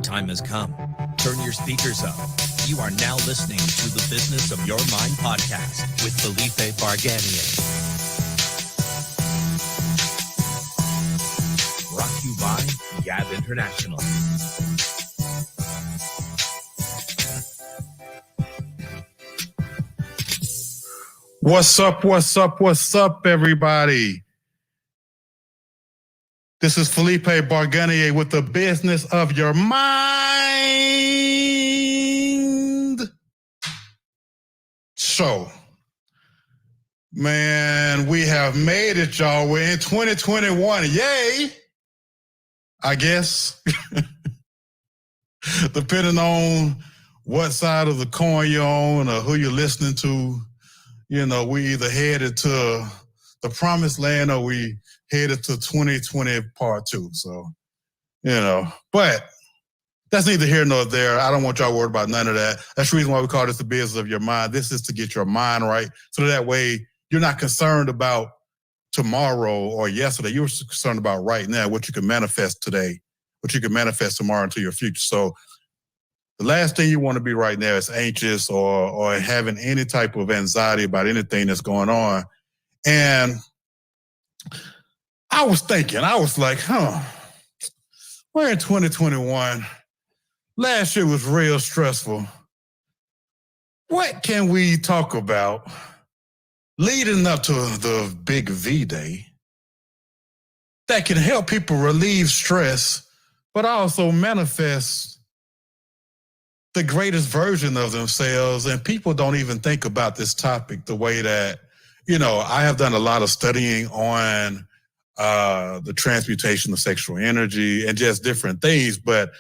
time has come. Turn your speakers up. You are now listening to the Business of Your Mind podcast with Felipe Barganier. Brought to you by Gab International. What's up, everybody? This is Felipe Barganier with the Business of Your Mind show. Man, we have made it, y'all. We're in 2021. Yay! I guess. Depending on what side of the coin you're on or who you're listening to, you know, we either headed to the promised land or we headed to 2020 part 2. So, you know, but that's neither here nor there. I don't want y'all worried about none of that. That's the reason why we call this the business of your mind. This is to get your mind right. So that way you're not concerned about tomorrow or yesterday. You're concerned about right now, what you can manifest today, what you can manifest tomorrow into your future. So the last thing you want to be right now is anxious or having any type of anxiety about anything that's going on. And I was thinking, I was like, we're in 2021. Last year was real stressful. What can we talk about leading up to the big V-Day that can help people relieve stress, but also manifest the greatest version of themselves? And people don't even think about this topic the way that, you know, I have done a lot of studying on the transmutation of sexual energy and just different things. But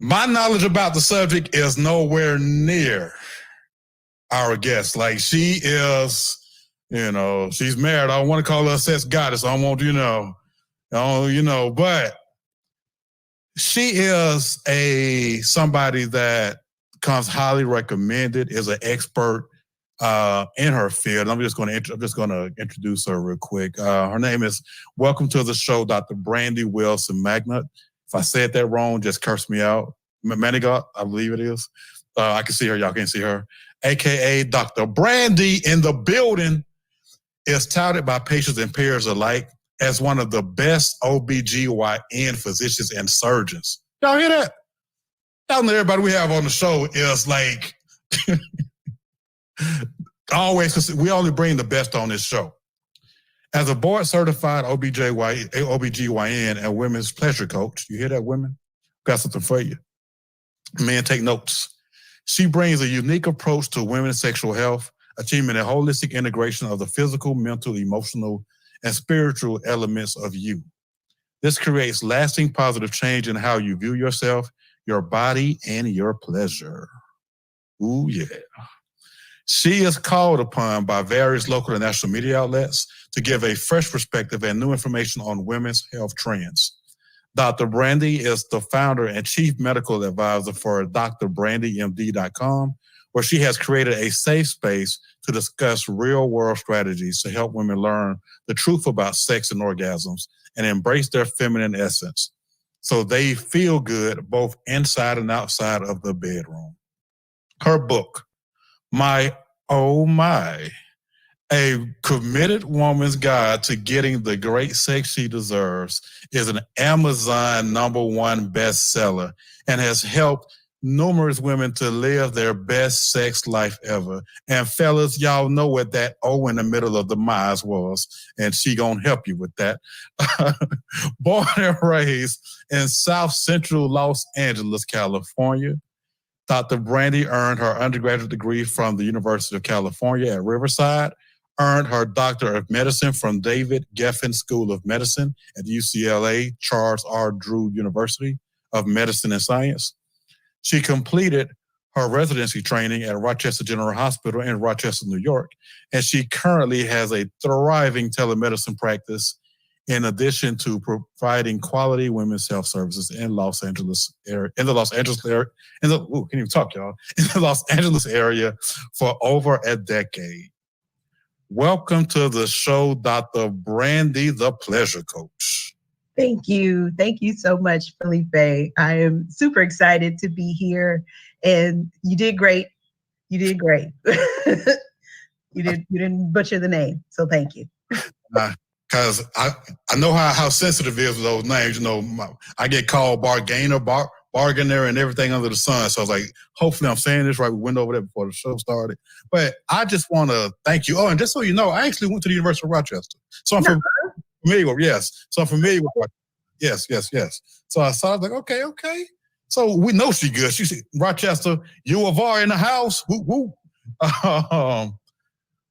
my knowledge about the subject is nowhere near our guest. Like, she is, you know, she's married. I don't want to call her a sex goddess. I don't want, but she is somebody that comes highly recommended, is an expert in her field. I'm just going to introduce her real quick. Her name is, welcome to the show, Dr. Brandie Wilson-Manigat. If I said that wrong, just curse me out. Manigat, I believe it is. I can see her. Y'all can't see her. AKA Dr. Brandie in the building, is touted by patients and peers alike as one of the best OBGYN physicians and surgeons. Y'all hear that? Y'all know everybody we have on the show is like, always, because we only bring the best on this show. As a board-certified OBGYN and women's pleasure coach, you hear that, women? Got something for you. Men, take notes. She brings a unique approach to women's sexual health, achieving a holistic integration of the physical, mental, emotional, and spiritual elements of you. This creates lasting positive change in how you view yourself, your body, and your pleasure. Ooh, yeah. She is called upon by various local and national media outlets to give a fresh perspective and new information on women's health trends. Dr. Brandie is the founder and chief medical advisor for drbrandymd.com, where she has created a safe space to discuss real-world strategies to help women learn the truth about sex and orgasms and embrace their feminine essence so they feel good both inside and outside of the bedroom. Her book, My Oh My, A Committed Woman's Guide to Getting the Great Sex She Deserves, is an Amazon #1 bestseller and has helped numerous women to live their best sex life ever. And fellas, y'all know what that O in the middle of the My's was, and she gonna help you with that. Born and raised in South Central Los Angeles, California, Dr. Brandie earned her undergraduate degree from the University of California at Riverside, earned her Doctor of Medicine from David Geffen School of Medicine at UCLA Charles R. Drew University of Medicine and Science. She completed her residency training at Rochester General Hospital in Rochester, New York, and she currently has a thriving telemedicine practice in addition to providing quality women's health services in Los Angeles area, in the Los Angeles area for over a decade. Welcome to the show, Dr. Brandie, the Pleasure Coach. Thank you. Thank you so much, Felipe. I am super excited to be here. And you did great. You did great. You didn't butcher the name. So thank you. Because I know how sensitive it is with those names. You know, I get called Barganier, Barganier, and everything under the sun. So I was like, hopefully I'm saying this right. We went over there before the show started. But I just want to thank you. Oh, and just so you know, I actually went to the University of Rochester. So I'm familiar with, yes. So I'm familiar with, yes. So I was like, okay. So we know she good. She's Rochester, U of R in the house. Woo.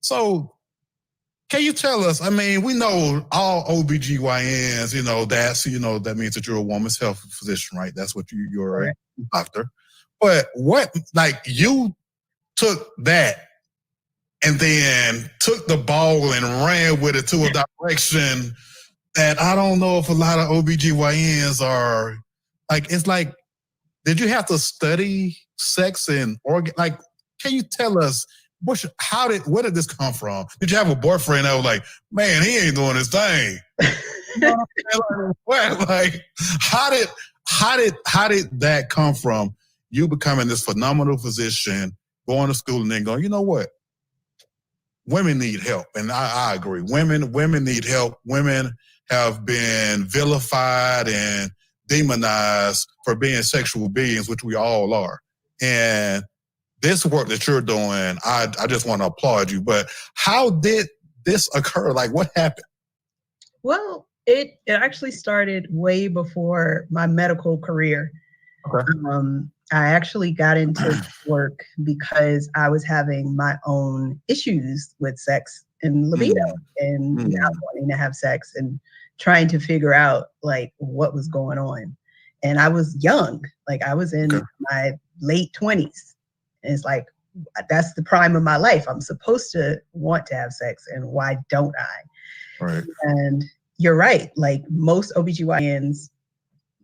So can you tell us, I mean, we know all OBGYNs, that means that you're a woman's health physician, right? That's what you're a doctor. But what, like, you took that and then took the ball and ran with it to a direction that I don't know if a lot of OBGYNs are, like, it's like, did you have to study sex and organ? Like, can you tell us, where did this come from? Did you have a boyfriend that was like, man, he ain't doing his thing? Like, how did that come from you becoming this phenomenal physician, going to school and then going, you know what? Women need help. And I agree. Women need help. Women have been vilified and demonized for being sexual beings, which we all are. And this work that you're doing, I just want to applaud you. But how did this occur? Like, what happened? Well, it actually started way before my medical career. Okay. I actually got into work because I was having my own issues with sex and libido and not wanting to have sex and trying to figure out like what was going on. And I was young, like I was in my late 20s. And it's like, that's the prime of my life. I'm supposed to want to have sex, and why don't I? Right. And you're right. Like most OBGYNs,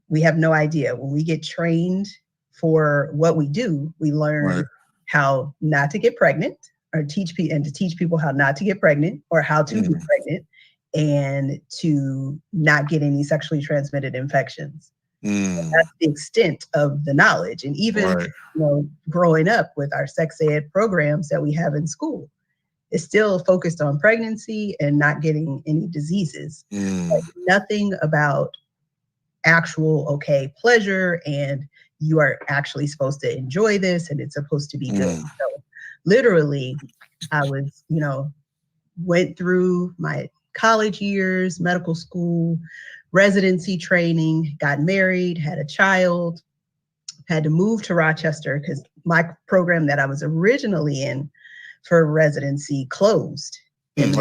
we have no idea. When we get trained for what we do, we learn how not to get pregnant, or teach people how not to get pregnant, or how to be pregnant, and to not get any sexually transmitted infections. That's the extent of the knowledge. And even growing up with our sex ed programs that we have in school, it's still focused on pregnancy and not getting any diseases. Like nothing about actual pleasure, and you are actually supposed to enjoy this and it's supposed to be good. So literally I was, went through my college years, medical school, residency training, got married, had a child, had to move to Rochester because my program that I was originally in for residency closed. And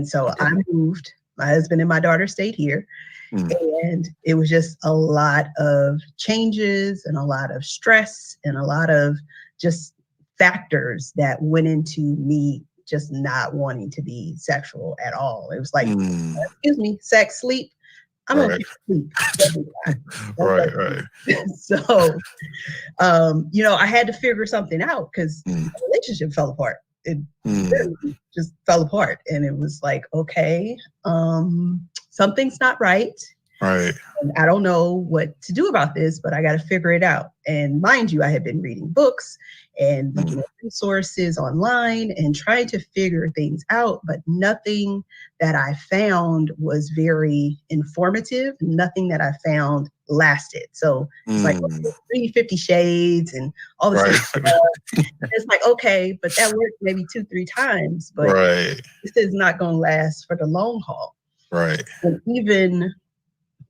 so I moved. My husband and my daughter stayed here. And it was just a lot of changes and a lot of stress and a lot of just factors that went into me just not wanting to be sexual at all. It was like, excuse me, sex, sleep. I'm going to sleep. Right. So, I had to figure something out because the relationship fell apart. It really just fell apart. And it was like, okay, something's not right. Right. And I don't know what to do about this, but I got to figure it out. And mind you, I had been reading books and looking at resources online and trying to figure things out, but nothing that I found was very informative. Nothing that I found lasted. So it's like 50 Shades and all this stuff. It's like, okay, but that worked maybe 2-3 times, but this is not going to last for the long haul. Right. And even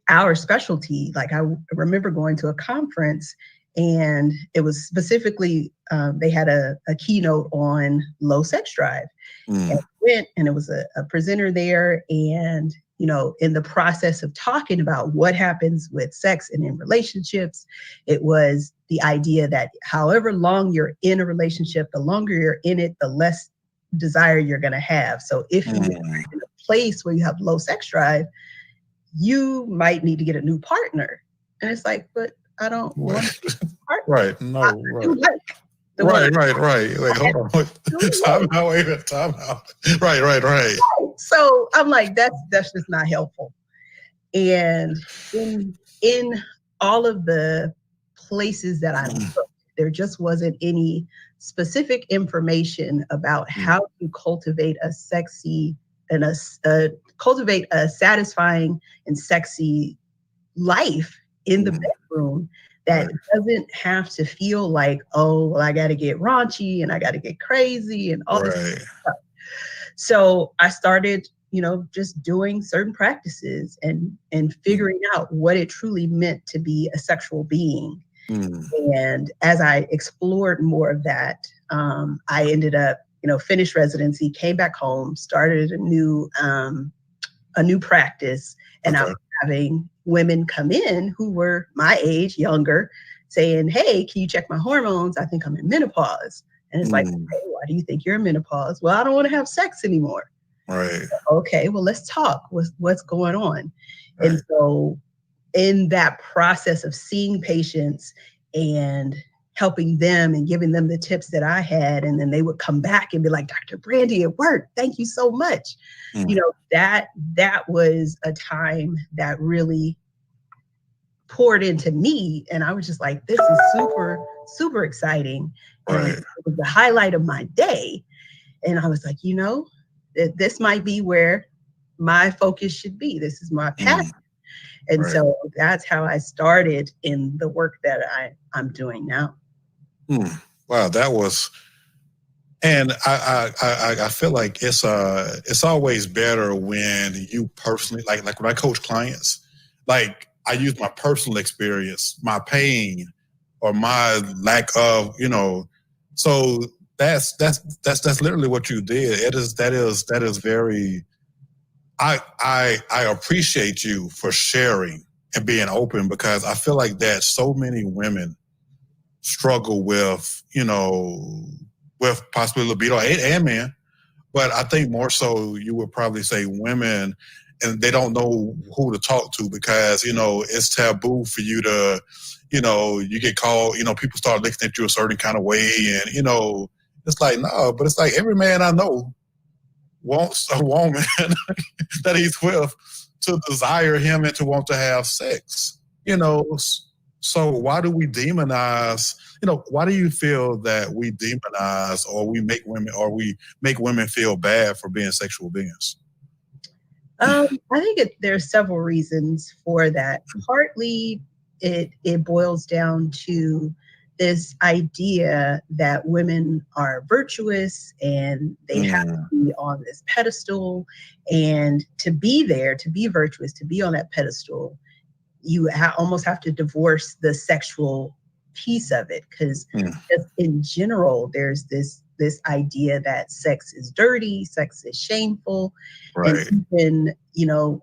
our specialty, like I remember going to a conference and it was specifically, they had a keynote on low sex drive. And I went and it was a presenter there, and in the process of talking about what happens with sex and in relationships, it was the idea that however long you're in a relationship, the longer you're in it, the less desire you're going to have. So if you're in a place where you have low sex drive, you might need to get a new partner. And it's like, but I don't want a partner. Right. No, right. Right. Like, hold on. Time out. Right. So I'm like, that's just not helpful. And in all of the places that I looked, there just wasn't any specific information about how to cultivate a sexy and cultivate a satisfying and sexy life in the bedroom that doesn't have to feel like, oh, well, I got to get raunchy and I got to get crazy and all this stuff. So I started, just doing certain practices and figuring out what it truly meant to be a sexual being. And as I explored more of that, I ended up, finished residency, came back home, started a new practice, and I was having women come in who were my age, younger, saying, hey, can you check my hormones? I think I'm in menopause. And it's like, hey, why do you think you're in menopause? Well, I don't want to have sex anymore. Right. Okay, well, let's talk. What's going on? Right. And so in that process of seeing patients and helping them and giving them the tips that I had, and then they would come back and be like, Dr. Brandie, it worked. Thank you so much. That was a time that really poured into me. And I was just like, this is super, super exciting. And it was the highlight of my day. And I was like, this might be where my focus should be. This is my passion. And so that's how I started in the work that I'm doing now. Wow, that was, and I feel like it's always better when you personally, like when I coach clients, like I use my personal experience, my pain, or my lack of, so that's literally what you did. That is very, I appreciate you for sharing and being open, because I feel like that so many women struggle with, with possibly libido and men, but I think more so you would probably say women, and they don't know who to talk to because, it's taboo for you to, you get called, people start looking at you a certain kind of way, and, it's like, no, but it's like every man I know wants a woman that he's with to desire him and to want to have sex, So why do we demonize, why do you feel that we demonize or we make women feel bad for being sexual beings? I think there's several reasons for that. Partly it boils down to this idea that women are virtuous and they have to be on this pedestal, and to be there, to be virtuous, to be on that pedestal, you almost have to divorce the sexual piece of it, because just in general, there's this idea that sex is dirty, sex is shameful, and even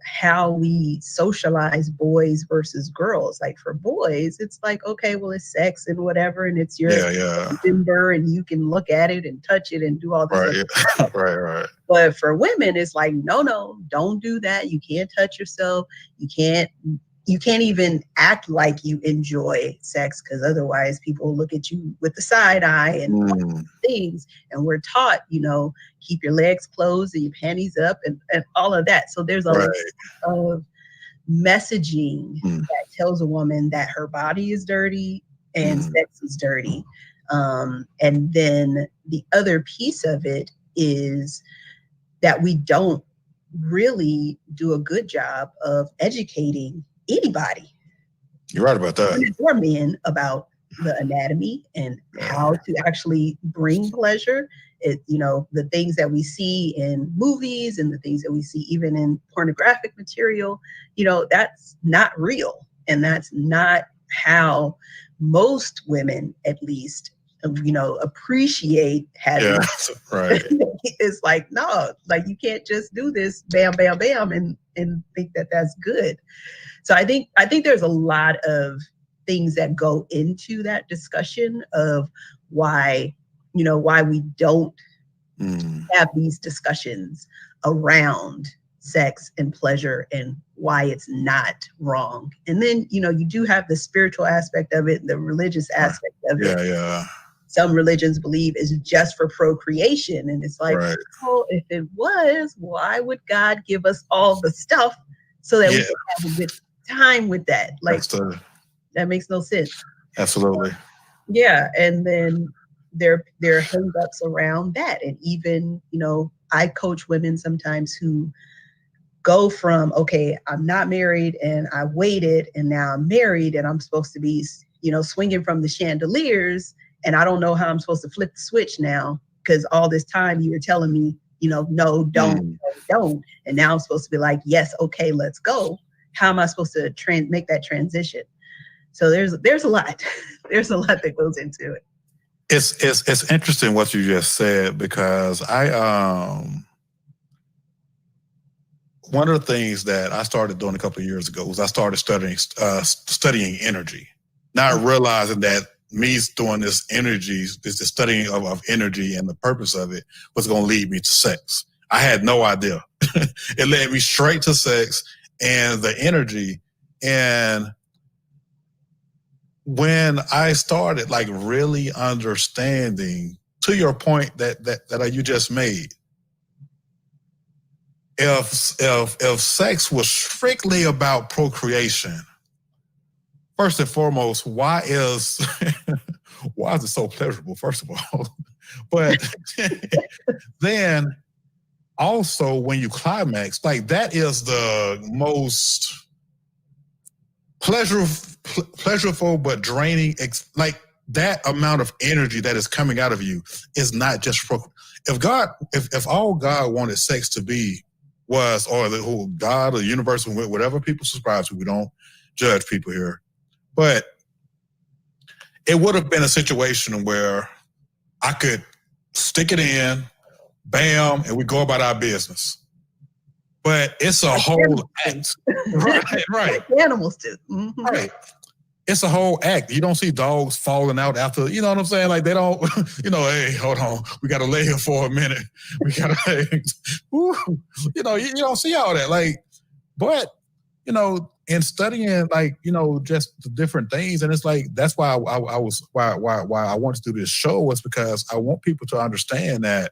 how we socialize boys versus girls. Like for boys, it's like, okay, well, it's sex and whatever, and it's your member, and you can look at it and touch it and do all this. Right. But for women, it's like, no, don't do that. You can't touch yourself. You can't even act like you enjoy sex, because otherwise people look at you with the side eye and all things. And we're taught, keep your legs closed and your panties up and all of that. So there's a lot of messaging that tells a woman that her body is dirty and sex is dirty. And then the other piece of it is that we don't really do a good job of educating anybody. You're right about that. Women or men, about the anatomy and how to actually bring pleasure. The things that we see in movies and the things that we see even in pornographic material, that's not real. And that's not how most women, at least, appreciate having. It's like, no, like you can't just do this bam, bam, bam and think that that's good. So I think there's a lot of things that go into that discussion of why we don't have these discussions around sex and pleasure and why it's not wrong. And then, you do have the spiritual aspect of it, the religious aspect of it. Yeah. Some religions believe it's just for procreation. And it's like, well, if it was, why would God give us all the stuff so that we can have a good time with that. Like, that makes no sense. Absolutely. Yeah. And then there are hang-ups around that. And even, you know, I coach women sometimes who go from, okay, I'm not married and I waited and now I'm married and I'm supposed to be, you know, swinging from the chandeliers, and I don't know how I'm supposed to flip the switch now, because all this time you were telling me, you know, no, don't. And now I'm supposed to be like, yes, okay, let's go. How am I supposed to make that transition? So there's a lot. There's a lot that goes into it. It's interesting what you just said, because one of the things that I started doing a couple of years ago was I started studying energy, not realizing that me doing this studying of energy and the purpose of it was going to lead me to sex. I had no idea. It led me straight to sex and the energy. And when I started like really understanding, to your point that you just made, if sex was strictly about procreation, first and foremost, why is it so pleasurable, first of all? But then also when you climax, like that is the most pleasurable but draining, like that amount of energy that is coming out of you is not just if all God wanted sex to be was, or the whole God or the universe, whatever people subscribe to, we don't judge people here, but it would have been a situation where I could stick it in, bam, and we go about our business. But it's a whole act. Right. Animals do. Mm-hmm. Right. It's a whole act. You don't see dogs falling out after, you know what I'm saying? Like they don't, you know, hey, hold on. We got to lay here for a minute. We got to, you know, you don't see all that. Like, but, you know, in studying, like, you know, just the different things. And it's like, that's why why I wanted to do this show, was because I want people to understand that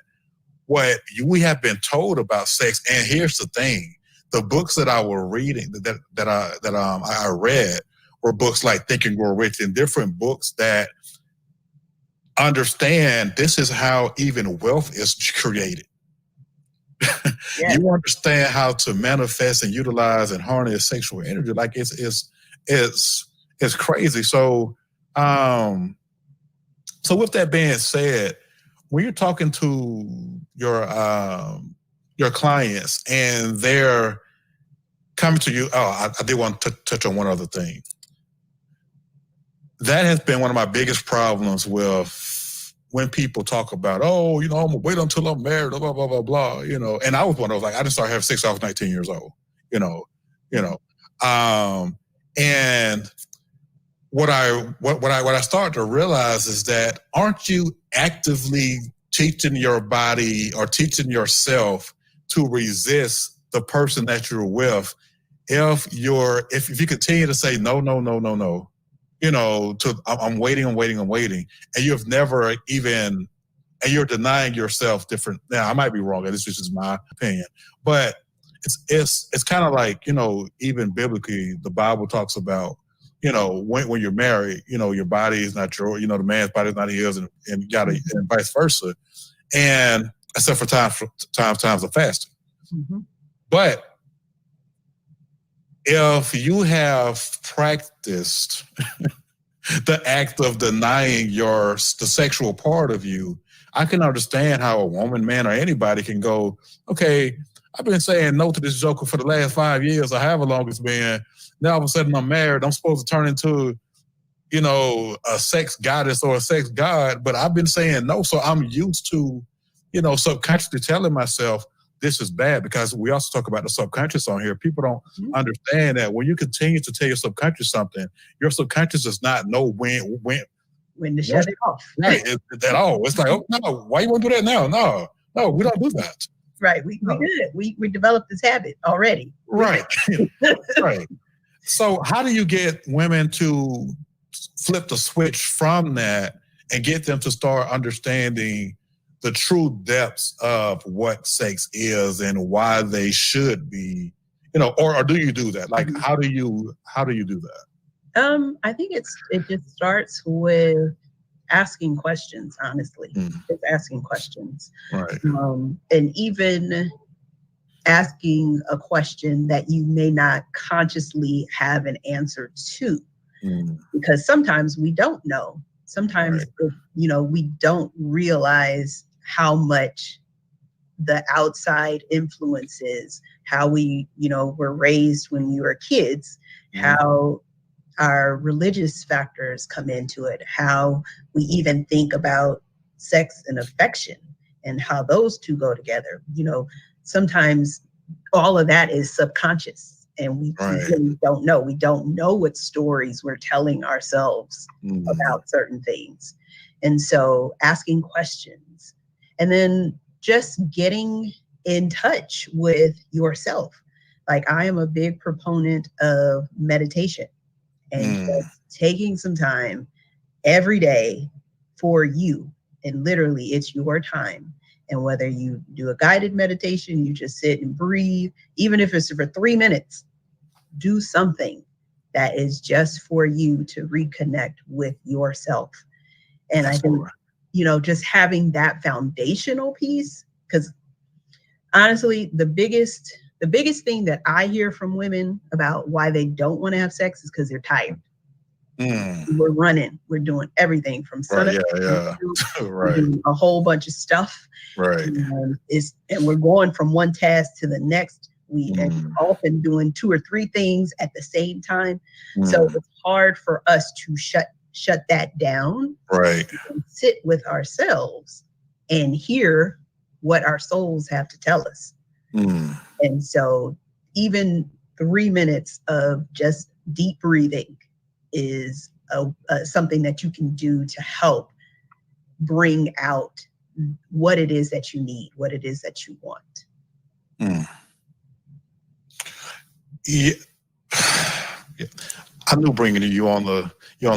what we have been told about sex. And here's the thing: the books that I were reading, that I read, were books like Think and Grow Rich, and different books that understand this is how even wealth is created. Yeah. You understand how to manifest and utilize and harness sexual energy. Like it's crazy. So, so with that being said, when you're talking to your clients and they're coming to you, I did want to touch on one other thing. That has been one of my biggest problems with when people talk about, oh, you know, I'm gonna wait until I'm married, blah, blah, blah, blah, you know. And I was one of those, like, I didn't start having sex when I was 19 years old, you know. And what I started to realize is that, aren't you actively teaching your body or teaching yourself to resist the person that you're with if you continue to say no, you know, I'm waiting, and you've never even, and you're denying yourself different. Now, I might be wrong, this is just my opinion, but it's kind of like, you know, even biblically, the Bible talks about, you know, when you're married, you know, your body is not your, you know, the man's body is not his, and and vice versa, and except for times of fasting. Mm-hmm. But if you have practiced the act of denying the sexual part of you, I can understand how a woman, man, or anybody can go, okay, I've been saying no to this joker for the last 5 years, or however long it's been. Now all of a sudden I'm married. I'm supposed to turn into, you know, a sex goddess or a sex god, but I've been saying no. So I'm used to, you know, subconsciously telling myself this is bad, because we also talk about the subconscious on here. People don't understand that when you continue to tell your subconscious something, your subconscious does not know when to shut it off. Right, at all. It's like, oh no, why you want to do that now? No, we don't do that. Right, we did. We developed this habit already. Right, right. So how do you get women to flip the switch from that and get them to start understanding the true depths of what sex is and why they should be, or do you do that? Like, how do you do that? I think it just starts with asking questions, honestly. Just asking questions. Right. And even asking a question that you may not consciously have an answer to. Because sometimes we don't know. Sometimes, we don't realize how much the outside influences, how we, were raised when we were kids, how our religious factors come into it, how we even think about sex and affection and how those two go together. Sometimes all of that is subconscious. And we really don't know. We don't know what stories we're telling ourselves about certain things. And so asking questions and then just getting in touch with yourself. Like, I am a big proponent of meditation and just taking some time every day for you. And literally, it's your time. And whether you do a guided meditation, you just sit and breathe, even if it's for 3 minutes, do something that is just for you to reconnect with yourself. And I think, just having that foundational piece, because honestly, the biggest thing that I hear from women about why they don't want to have sex is because they're tired. We're running. We're doing everything from sun up we're doing a whole bunch of stuff. And we're going from one task to the next. We are often doing 2 or 3 things at the same time. So it's hard for us to shut that down. And sit with ourselves and hear what our souls have to tell us. And so even 3 minutes of just deep breathing is something that you can do to help bring out what it is that you need, what it is that you want. Yeah. I knew bringing you on the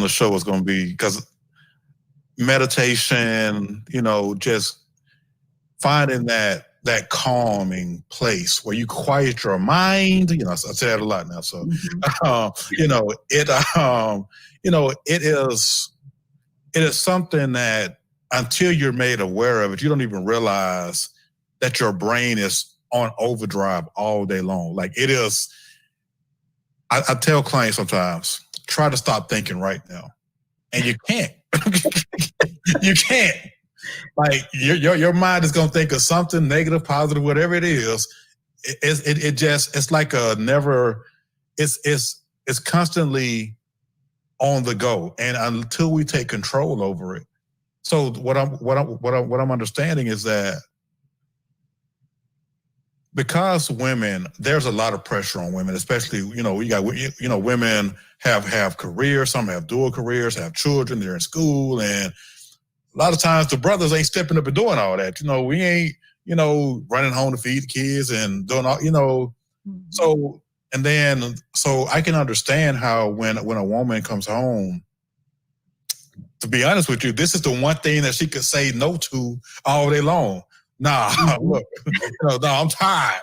show was going to be, because meditation, just finding that calming place where you quiet your mind. I say that a lot now. So, it is something that until you're made aware of it, you don't even realize that your brain is on overdrive all day long. Like, it is. I tell clients sometimes, try to stop thinking right now. And you can't. You can't. Like, your mind is going to think of something negative, positive, whatever it is. It's like a never, it's constantly on the go. And until we take control over it. So what I'm understanding is that because there's a lot of pressure on women, especially, we got, women have careers, some have dual careers, have children, they're in school. And a lot of times the brothers ain't stepping up and doing all that. We ain't, running home to feed the kids and doing all, So I can understand how when a woman comes home, to be honest with you, this is the one thing that she could say no to all day long. Nah, look, I'm tired.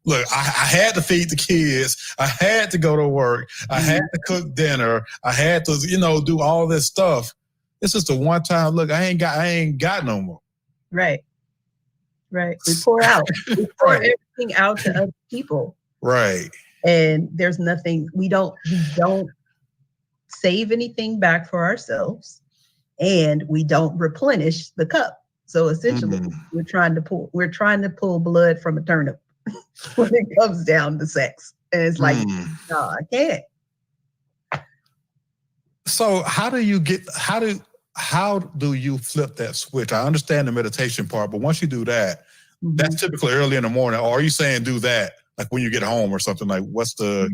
Look, I had to feed the kids. I had to go to work. I had to cook dinner. I had to, do all this stuff. This is the one time, look, I ain't got no more. Right. We pour out. We pour everything out to other people. Right. And there's nothing, we don't save anything back for ourselves, and we don't replenish the cup. So essentially, we're trying to pull blood from a turnip when it comes down to sex. And it's like, no, I can't. So how do you flip that switch? I understand the meditation part, but once you do that, that's typically early in the morning. Or are you saying do that like when you get home or something? Like, what's the...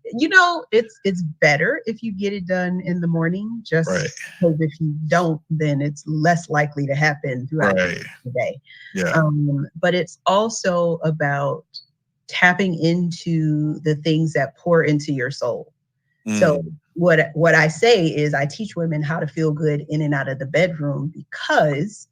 It's better if you get it done in the morning, just because if you don't, then it's less likely to happen throughout the day. Yeah. But it's also about tapping into the things that pour into your soul. So what I say is I teach women how to feel good in and out of the bedroom, because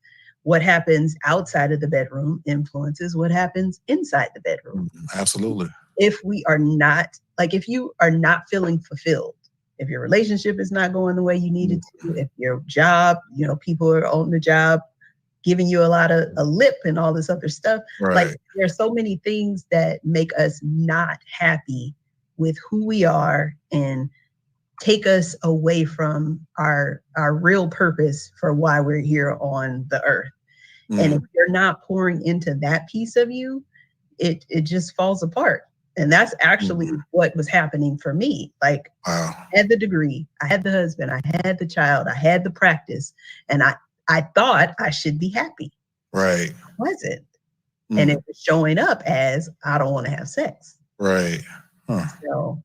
what happens outside of the bedroom influences what happens inside the bedroom. Absolutely. if we are not, like, if you are not feeling fulfilled, if your relationship is not going the way you need it to, if your job, people are on the job giving you a lot of a lip and all this other stuff. Right. Like, there's so many things that make us not happy with who we are and take us away from our real purpose for why we're here on the earth. And if you're not pouring into that piece of you, it just falls apart. And that's actually what was happening for me. Like, wow. I had the degree, I had the husband, I had the child, I had the practice, and I thought I should be happy. Right. I wasn't. And it was showing up as, I don't want to have sex. Right. Huh. So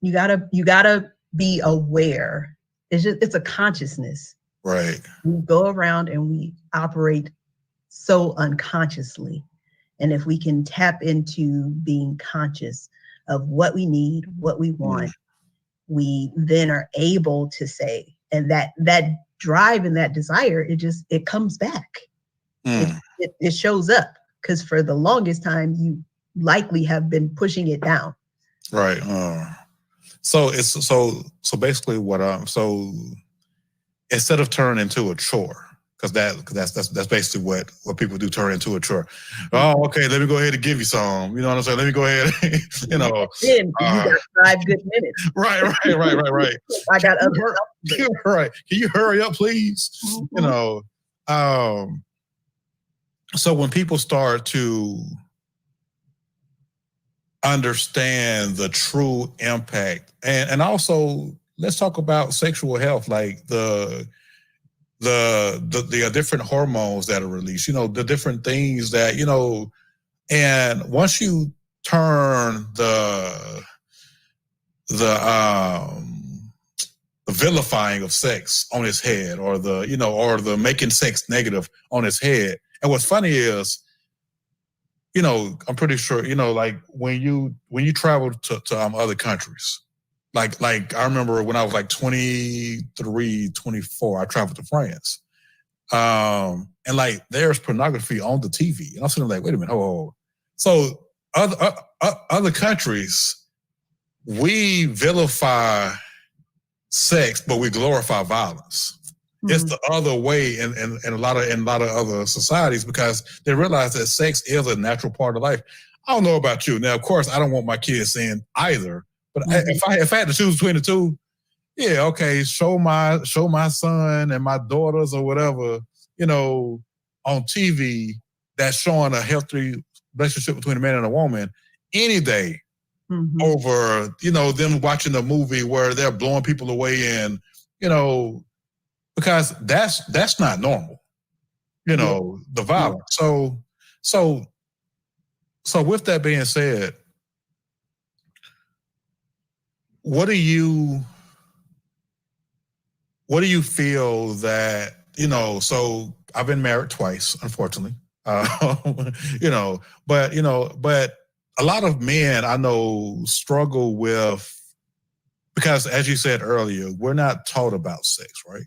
you gotta be aware. It's a consciousness. Right. We go around and we operate so unconsciously. And if we can tap into being conscious of what we need, what we want, we then are able to say, and that drive and that desire, it comes back. It shows up, because for the longest time you likely have been pushing it down. Right. So basically so instead of turning into a chore, because that's basically what people do, turn into a chore. Oh, okay, let me go ahead and give you some. You know what I'm saying? Let me go ahead, you got 5 good minutes. Right. I got other right. Can you hurry up, please? So when people start to understand the true impact, and also let's talk about sexual health, like the different hormones that are released, the different things that, and once you turn the vilifying of sex on its head, or the making sex negative on its head. And what's funny is, I'm pretty sure, like when you travel to other countries, like I remember when I was like 23, 24, I traveled to France. And like there's pornography on the TV. And I'm sitting like, wait a minute, hold. So other countries, we vilify sex, but we glorify violence. It's the other way in a lot of other societies, because they realize that sex is a natural part of life. I don't know about you. Now, of course, I don't want my kids seeing either. But if I had to choose between the two, yeah, okay, show my son and my daughters or whatever, on TV, that's showing a healthy relationship between a man and a woman any day, over them watching a movie where they're blowing people away, and because that's not normal, the violence. So with that being said, what do you feel that, so I've been married twice, unfortunately, but a lot of men I know struggle with, because as you said earlier, we're not taught about sex, right?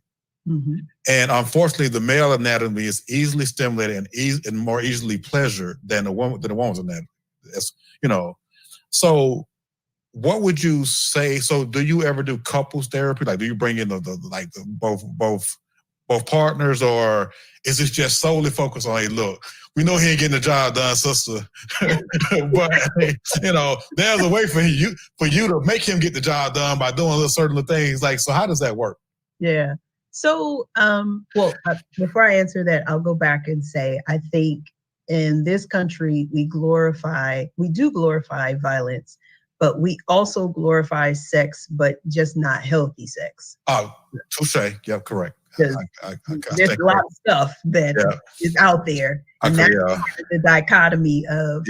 And unfortunately, the male anatomy is easily stimulated and more easily pleasured than a woman's anatomy. So what would you say? So do you ever do couples therapy? Like, do you bring in both partners, or is it just solely focused on, hey, look, we know he ain't getting the job done, sister, but there's a way for you to make him get the job done by doing little certain things. Like, so how does that work? Yeah. So, before I answer that, I'll go back and say, I think in this country, we do glorify violence, but we also glorify sex, but just not healthy sex. Oh, touche. Yeah, correct. There's a lot of stuff that is out there. And that's the dichotomy of,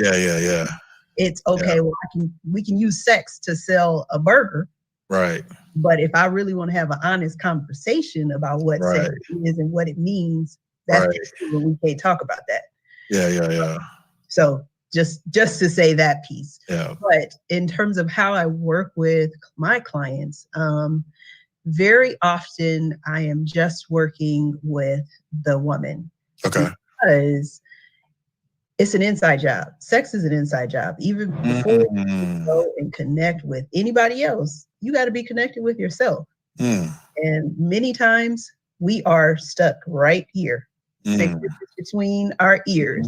it's okay, well, we can use sex to sell a burger. Right. But if I really want to have an honest conversation about what sex is and what it means, that's when we can't talk about that. Yeah. So just to say that piece. Yeah. But in terms of how I work with my clients, very often I am just working with the woman. Okay. Because it's an inside job. Sex is an inside job. Even before you go and connect with anybody else, you got to be connected with yourself. And many times we are stuck right here, connected between our ears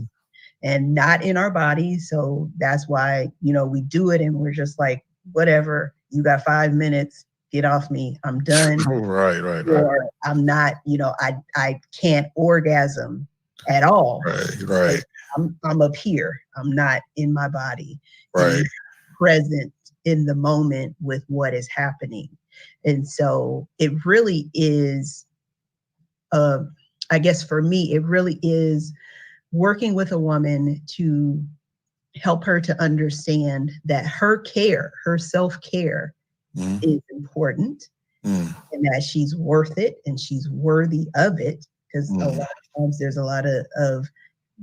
and not in our bodies. So that's why, we do it and we're just like, whatever, you got 5 minutes, get off me, I'm done. Right. Or I'm not, I can't orgasm at all. Right. I'm up here. I'm not in my body. Right. Present in the moment with what is happening. And so it really is, I guess for me, it really is working with a woman to help her to understand that her care, her self-care is important and that she's worth it and she's worthy of it. Because a lot of times there's a lot of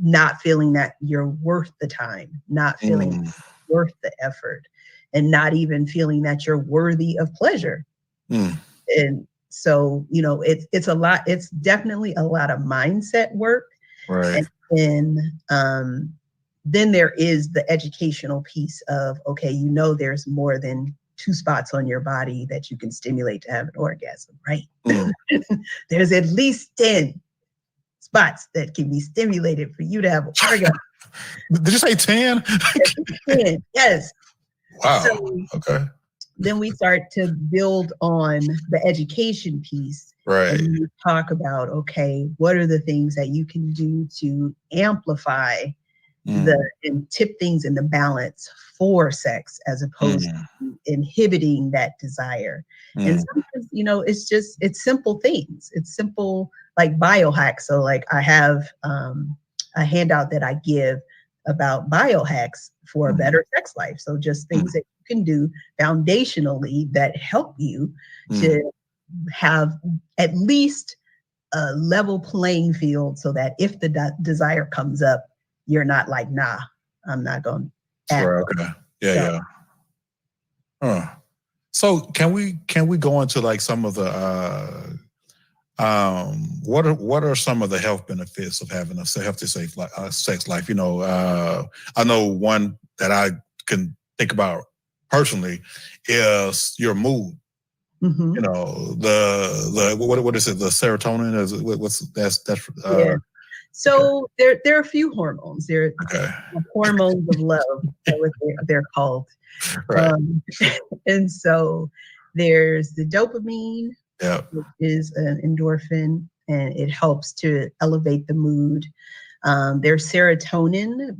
not feeling that you're worth the time, not feeling worth the effort, and not even feeling that you're worthy of pleasure. And so, it's a lot, it's definitely a lot of mindset work. Right. And then there is the educational piece of, okay, there's more than 2 spots on your body that you can stimulate to have an orgasm, right? There's at least 10 spots that can be stimulated for you to have an orgasm. Did you say 10? 10, yes. Wow. So okay. Then we start to build on the education piece. Right. And we talk about, okay, what are the things that you can do to amplify and tip things in the balance for sex as opposed to inhibiting that desire. And sometimes, it's simple things. It's simple, like biohacks. So like I have a handout that I give about biohacks for a better sex life. So just things that you can do foundationally that help you to have at least a level playing field so that if the desire comes up, you're not like, nah, I'm not going to act. Right, okay. Yeah. So can we go into like some of the what are some of the health benefits of having a healthy, safe sex life? I know one that I can think about personally is your mood. The what is it? The serotonin is that's yeah. So there are a few hormones. There are hormones of love, that's what they're called. Right. And so there's the dopamine, which is an endorphin, and it helps to elevate the mood. There's serotonin,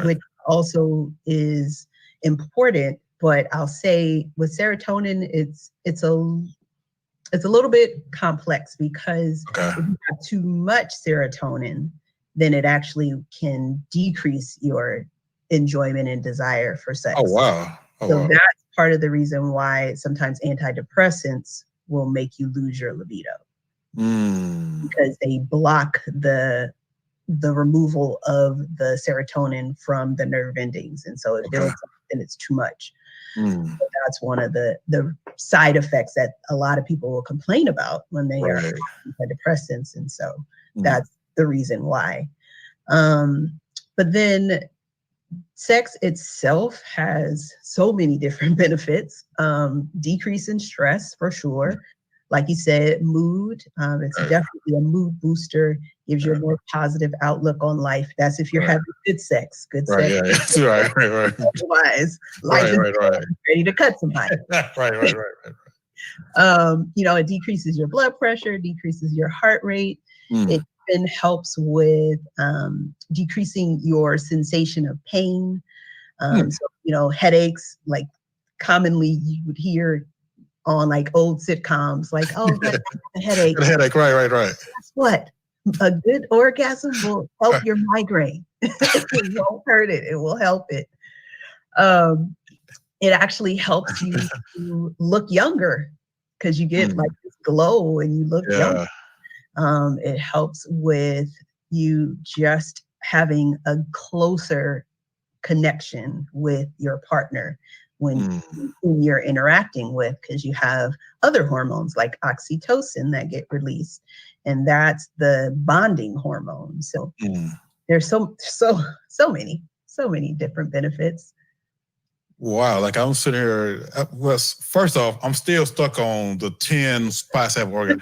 which also is important, but I'll say with serotonin, it's a little bit complex because if you have too much serotonin, then it actually can decrease your enjoyment and desire for sex. Oh, wow. That's part of the reason why sometimes antidepressants will make you lose your libido. Because they block the removal of the serotonin from the nerve endings. And so it builds up and it's too much. So that's one of the side effects that a lot of people will complain about when they are on antidepressants. And so that's the reason why. But then sex itself has so many different benefits. Decrease in stress, for sure. Like you said, mood. It's definitely a mood booster. Gives you a more positive outlook on life. That's if you're having good sex. Good sex. Right. Otherwise, life is ready to cut somebody. Right. It decreases your blood pressure, decreases your heart rate. It even helps with decreasing your sensation of pain. So, headaches, like commonly you would hear on like old sitcoms, like, oh, that's a headache. A headache, right. Guess what? A good orgasm will help your migraine. It won't hurt it. It will help it. It actually helps you to look younger because you get like this glow and you look younger. It helps with you just having a closer connection with your partner when you're interacting with, because you have other hormones like oxytocin that get released, and that's the bonding hormone. So there's so many different benefits. Wow, like I'm sitting here. Well, first off, I'm still stuck on the 10 spots have orgasm.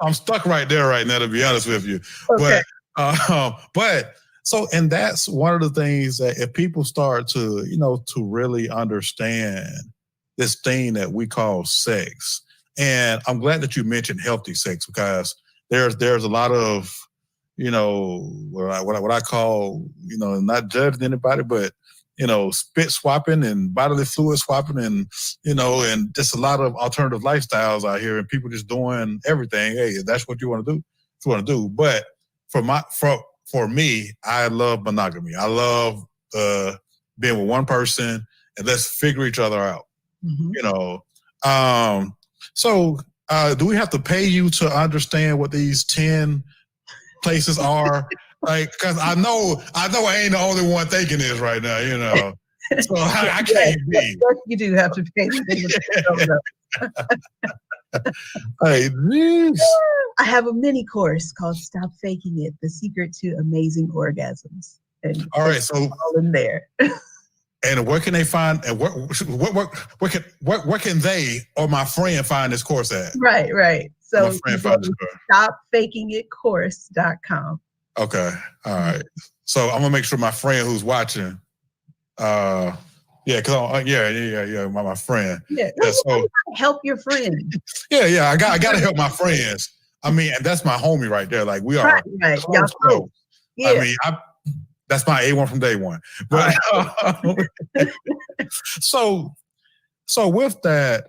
I'm stuck right there right now, to be honest with you. Okay. But so, and that's one of the things that if people start to, to really understand this thing that we call sex, and I'm glad that you mentioned healthy sex, because there's a lot of, what I call, not judging anybody, but spit swapping and bodily fluid swapping, and and just a lot of alternative lifestyles out here, and people just doing everything. Hey, if that's what you want to do, it's what you want to do. But for me, I love monogamy. I love being with one person and let's figure each other out. Mm-hmm. So do we have to pay you to understand what these 10 places are? Like, because I know I ain't the only one thinking this right now, So I can't be. Yes, you do have to pay. Hey, geez. I have a mini course called "Stop Faking It: The Secret to Amazing Orgasms." And all right, so all in there. And where can they find? And where can they or my friend find this course at? Right. So stopfakingitcourse.com. Okay. All right. So I'm gonna make sure my friend who's watching, my friend. Yeah. So help your friend. Yeah. I got to help my friends. I mean, and that's my homie right there. Like we are. Right. Y'all close. Yeah. I mean, that's my A1 from day one. But so with that,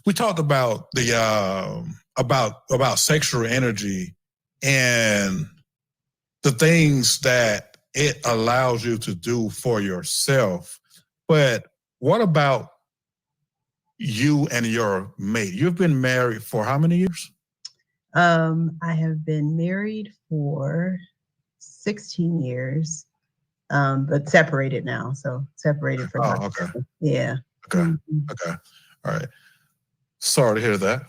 we talked about the about sexual energy and the things that it allows you to do for yourself. But what about you and your mate? You've been married for how many years? I have been married for 16 years, but separated now. So separated from my okay. Yeah. Okay. Mm-hmm. Okay. All right. Sorry to hear that.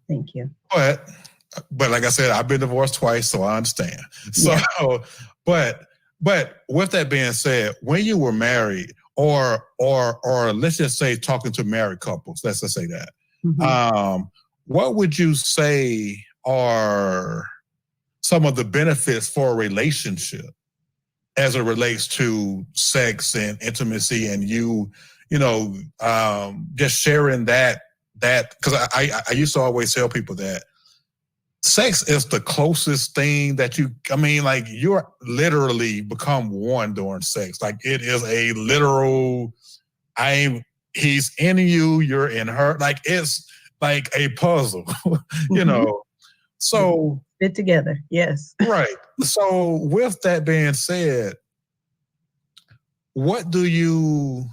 Thank you. But like I said, I've been divorced twice, so I understand. So, but with that being said, when you were married, or let's just say talking to married couples, let's just say that, mm-hmm. What would you say are some of the benefits for a relationship as it relates to sex and intimacy, and just sharing that, because I used to always tell people that sex is the closest thing that you're literally become one during sex. Like it is a literal, he's in you, you're in her. Like it's like a puzzle, So fit together. Yes. Right. So with that being said, what do you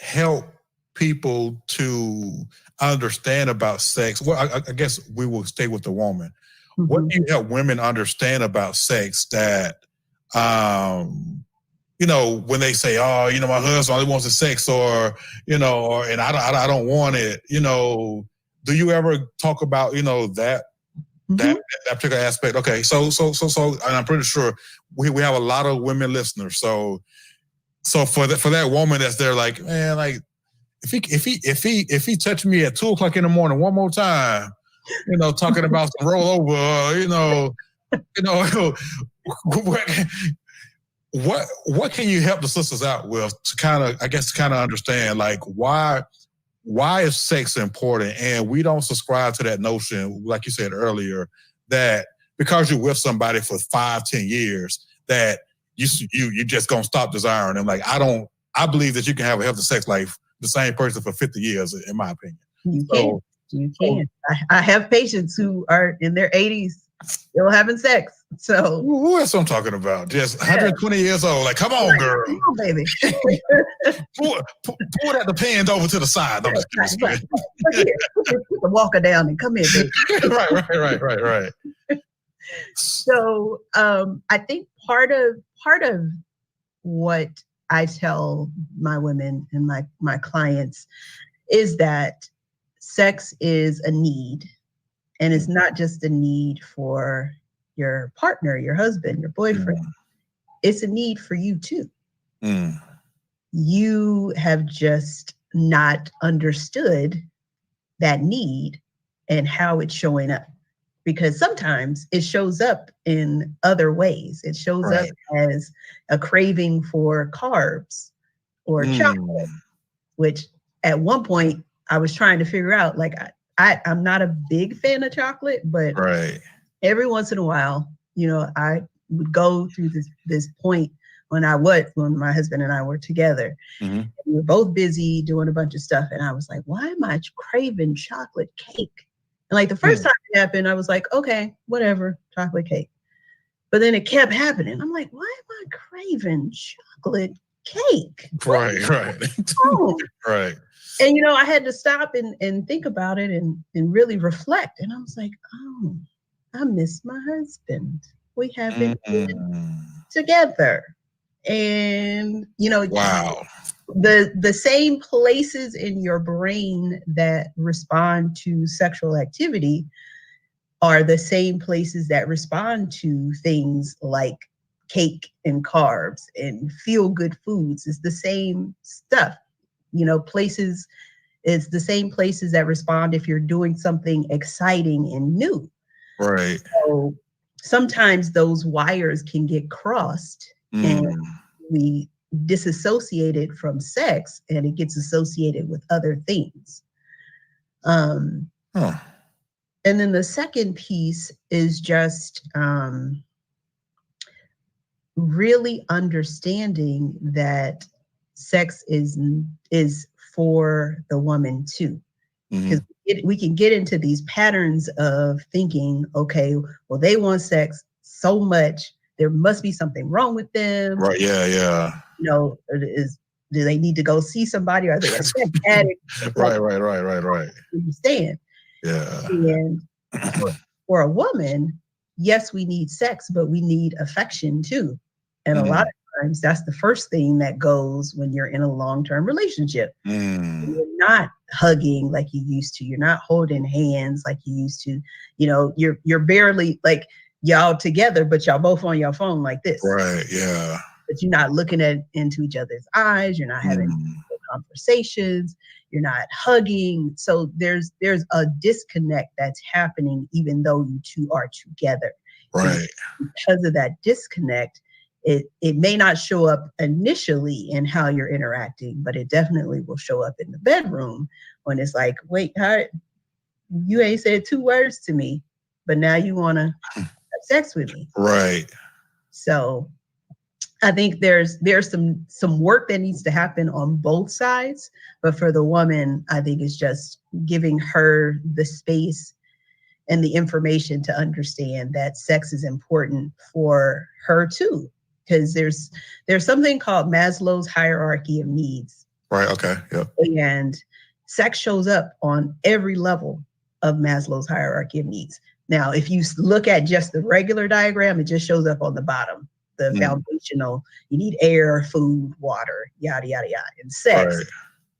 help people to understand about sex? Well, I guess we will stay with the woman. Mm-hmm. What do you help women understand about sex that, when they say, oh, my husband only wants the sex, or and I don't want it, do you ever talk about, that, mm-hmm. that particular aspect? Okay. So, and I'm pretty sure we have a lot of women listeners. So for that woman that's there, like, man, like, if he touched me at 2:00 in the morning one more time, talking about some rollover, what can you help the sisters out with to kind of understand, like, why is sex important? And we don't subscribe to that notion, like you said earlier, that because you're with somebody for 5-10 years that you just gonna stop desiring them. Like, I believe that you can have a healthy sex life the same person for 50 years, in my opinion. You can. I have patients who are in their 80s still having sex. So who else I'm talking about? Just 120 years old. Like, come on, girl. Come on, baby. pull that the pans over to the side. I'm just kidding. Right. Put the walker down and come in, baby. Right. So I think part of what I tell my women and my clients is that sex is a need, and it's not just a need for your partner, your husband, your boyfriend. It's a need for you too. You have just not understood that need and how it's showing up. Because sometimes it shows up in other ways. It shows up as a craving for carbs or chocolate, which at one point I was trying to figure out, like, I'm not a big fan of chocolate, but every once in a while, you know, I would go through this point when my husband and I were together. We were both busy doing a bunch of stuff. And I was like, why am I craving chocolate cake? And like the first time it happened, I was like, okay, whatever, chocolate cake. But then it kept happening. I'm like, why am I craving chocolate cake? Right. And, you know, I had to stop and think about it and really reflect. And I was like, oh, I miss my husband. We haven't been together. And, you know, the same places in your brain that respond to sexual activity are the same places that respond to things like cake and carbs and feel good foods. It's the same stuff, you know, it's the same places that respond if you're doing something exciting and new. Right. So sometimes those wires can get crossed and we disassociate it from sex and it gets associated with other things. And then the second piece is just really understanding that sex is for the woman too. Because we can get into these patterns of thinking, okay, well, they want sex so much, there must be something wrong with them. Right. Yeah. You know, do they need to go see somebody? Are they a sex addict? Right. Understand? Yeah. And for a woman, yes, we need sex, but we need affection too. And a lot of times that's the first thing that goes when you're in a long-term relationship. You're not hugging like you used to. You're not holding hands like you used to. You know, you're barely like y'all together, but y'all both on your phone like this. Right. Yeah. But you're not looking into each other's eyes. You're not having conversations. You're not hugging. So there's a disconnect that's happening even though you two are together. Right. And because of that disconnect, it may not show up initially in how you're interacting, but it definitely will show up in the bedroom when it's like, wait, you ain't said 2 words to me, but now you want to have sex with me. Right. So I think there's some work that needs to happen on both sides, but for the woman, I think it's just giving her the space and the information to understand that sex is important for her too. Because there's something called Maslow's hierarchy of needs. Right. Okay. Yep. And sex shows up on every level of Maslow's hierarchy of needs. Now, if you look at just the regular diagram, it just shows up on the bottom. The foundational, you need air, food, water, yada, yada, yada, and sex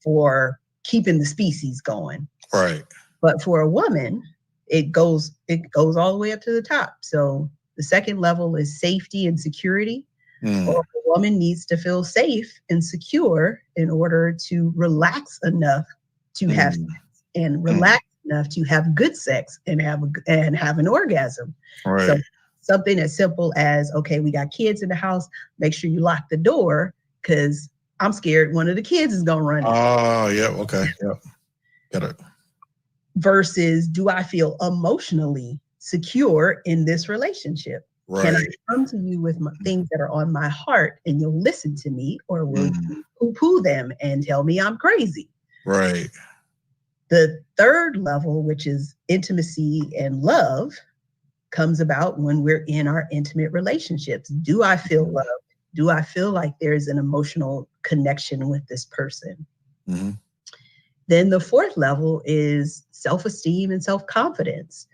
for keeping the species going. Right. But for a woman, it goes all the way up to the top. So the second level is safety and security. Or a woman needs to feel safe and secure in order to relax enough to have sex and relax enough to have good sex and have an orgasm. Right. So something as simple as, okay, we got kids in the house, make sure you lock the door because I'm scared one of the kids is gonna run. Oh, yeah, okay. Yep. Got it. Versus, do I feel emotionally secure in this relationship? Right. Can I come to you with things that are on my heart and you'll listen to me, or will you poo-poo them and tell me I'm crazy? Right. The third level, which is intimacy and love, comes about when we're in our intimate relationships. Do I feel loved? Do I feel like there's an emotional connection with this person? Then the fourth level is self-esteem and self-confidence.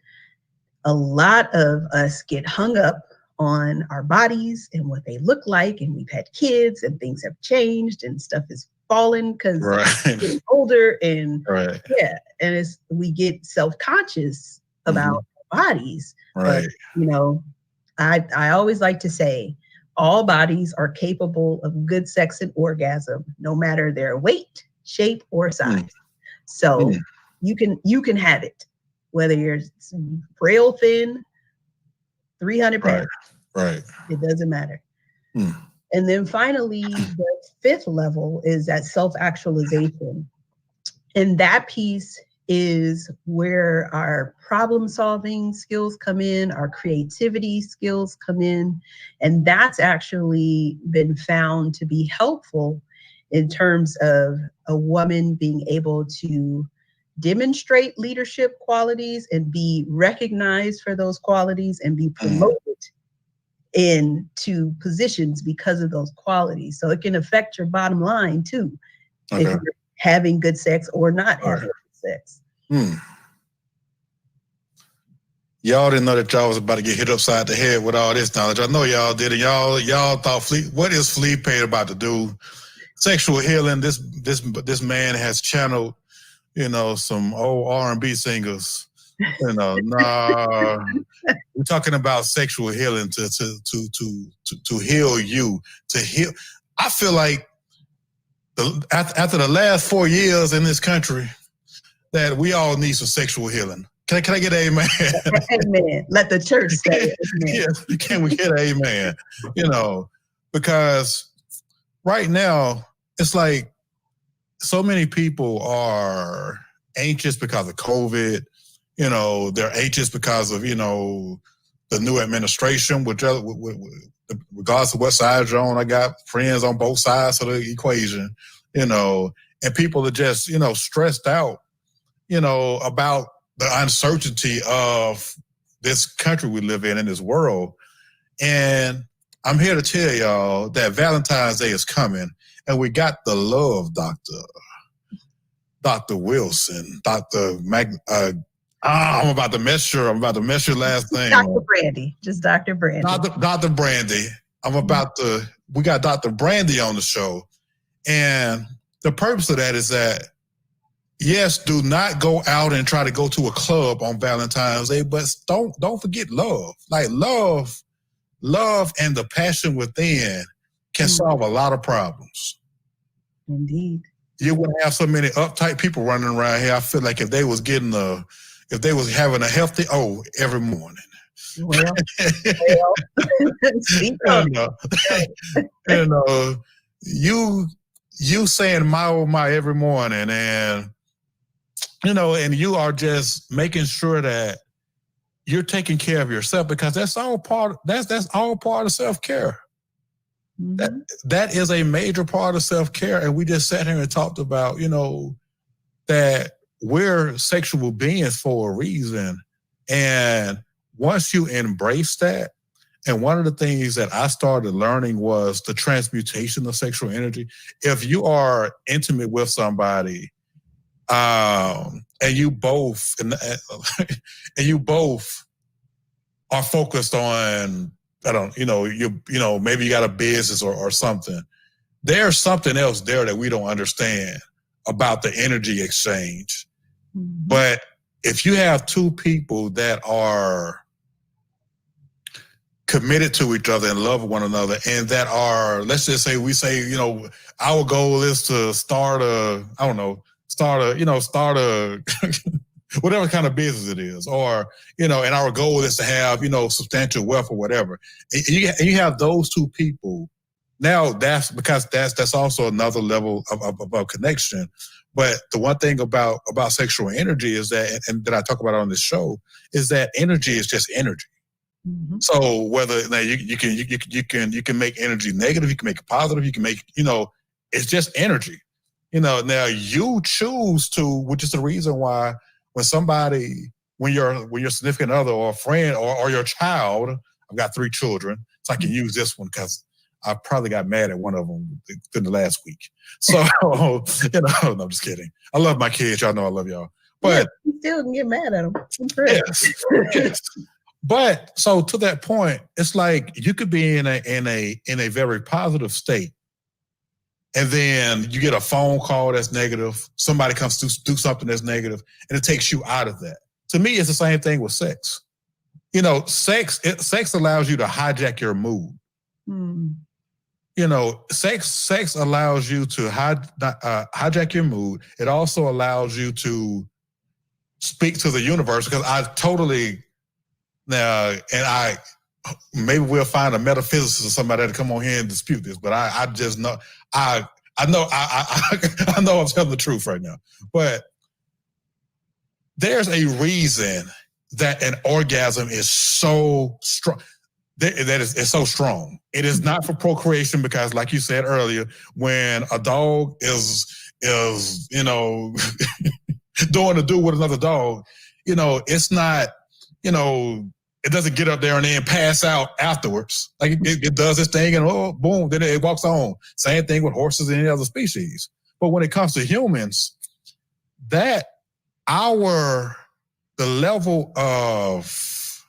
A lot of us get hung up on our bodies and what they look like, and we've had kids and things have changed and stuff is fallen because we're getting older and and we get self-conscious about our bodies. But you know, I always like to say all bodies are capable of good sex and orgasm, no matter their weight, shape, or size. So you can have it, whether you're frail, thin, 300 pounds. Right. It doesn't matter. And then finally, the fifth level is that self-actualization. And that piece is where our problem-solving skills come in, our creativity skills come in. And that's actually been found to be helpful in terms of a woman being able to demonstrate leadership qualities and be recognized for those qualities and be promoted into positions because of those qualities. So it can affect your bottom line too, if you're having good sex or not having good sex. Y'all didn't know that y'all was about to get hit upside the head with all this knowledge. I know y'all did, and y'all thought what is Felipe about to do? Sexual healing. This man has channeled, some old R&B singers. Nah. We're talking about sexual healing to heal you, to heal. I feel like after the last 4 years in this country, that we all need some sexual healing. Can I get an amen? Amen. Let the church say amen. Yes, can we get an amen? Because right now, it's like so many people are anxious because of COVID. They're anxious because of, the new administration, regardless of what side you're on. I got friends on both sides of the equation, and people are just, stressed out, about the uncertainty of this country we live in this world. And I'm here to tell y'all that Valentine's Day is coming, and we got the love Dr. Wilson, I'm about to mess your last name. Dr. Brandie, just Dr. Brandie. Dr. Brandie. We got Dr. Brandie on the show. And the purpose of that is that, yes, do not go out and try to go to a club on Valentine's Day, but don't forget love. Like love and the passion within can solve a lot of problems. Indeed. You wouldn't have so many uptight people running around here. I feel like if they was having a healthy every morning. Well, speak you saying my every morning, and and you are just making sure that you're taking care of yourself, because that's all part of self-care. That is a major part of self-care. And we just sat here and talked about, that we're sexual beings for a reason. And once you embrace that, and one of the things that I started learning was the transmutation of sexual energy. If you are intimate with somebody, and you both are focused on, maybe you got a business or something. There's something else there that we don't understand about the energy exchange. But if you have two people that are committed to each other and love one another, and that are, let's just say, our goal is to start a whatever kind of business it is, or, and our goal is to have, substantial wealth or whatever. And you have those two people. Now that's also another level of connection. But the one thing about sexual energy is that, and that I talk about on this show, is that energy is just energy. So whether now you can make energy negative, you can make it positive, you can make, it's just energy. Now you choose to, which is the reason why when your significant other or a friend or your child, I've got 3 children, so I can use this one because I probably got mad at one of them in the last week. So, no, I'm just kidding. I love my kids. Y'all know I love y'all. But you still can get mad at them. Yes. But so to that point, it's like you could be in a very positive state, and then you get a phone call that's negative. Somebody comes to do something that's negative, and it takes you out of that. To me, it's the same thing with sex. You know, sex allows you to hijack your mood. Mm. You know, sex allows you to hijack your mood. It also allows you to speak to the universe, because I totally maybe we'll find a metaphysicist or somebody to come on here and dispute this, but I just know I know I know I'm telling the truth right now. But there's a reason that an orgasm is so strong. It's so strong. It is not for procreation, because, like you said earlier, when a dog is you know doing a do with another dog, you know, it's not, you know, it doesn't get up there and then pass out afterwards. Like it does its thing and boom, then it walks on. Same thing with horses and any other species. But when it comes to humans, the level of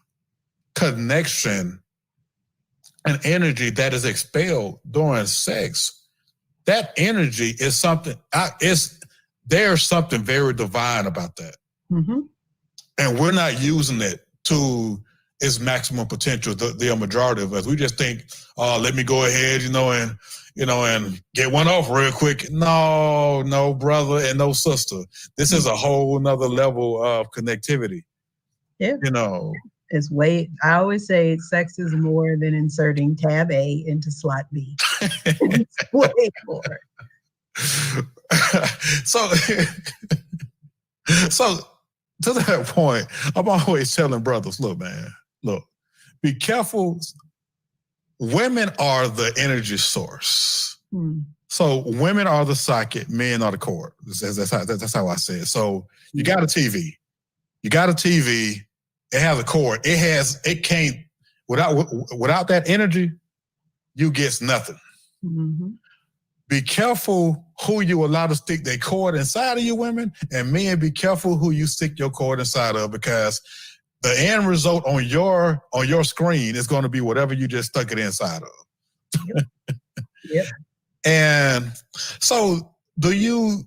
connection and energy that is expelled during sex, that energy is something, there's something very divine about that. Mm-hmm. And we're not using it to its maximum potential, the majority of us. We just think, let me go ahead, and get one off real quick. No, brother and no sister. This is a whole nother level of connectivity. Yeah. You know. I always say sex is more than inserting tab A into slot B. It's way more. So to that point, I'm always telling brothers, look, be careful. Women are the energy source. So women are the socket, men are the cord. That's how I say it. So you got a TV. It has a cord. It can't, without that energy, you get nothing. Mm-hmm. Be careful who you allow to stick their cord inside of you, women, and men, be careful who you stick your cord inside of, because the end result on your screen is going to be whatever you just stuck it inside of. Yep. And so do you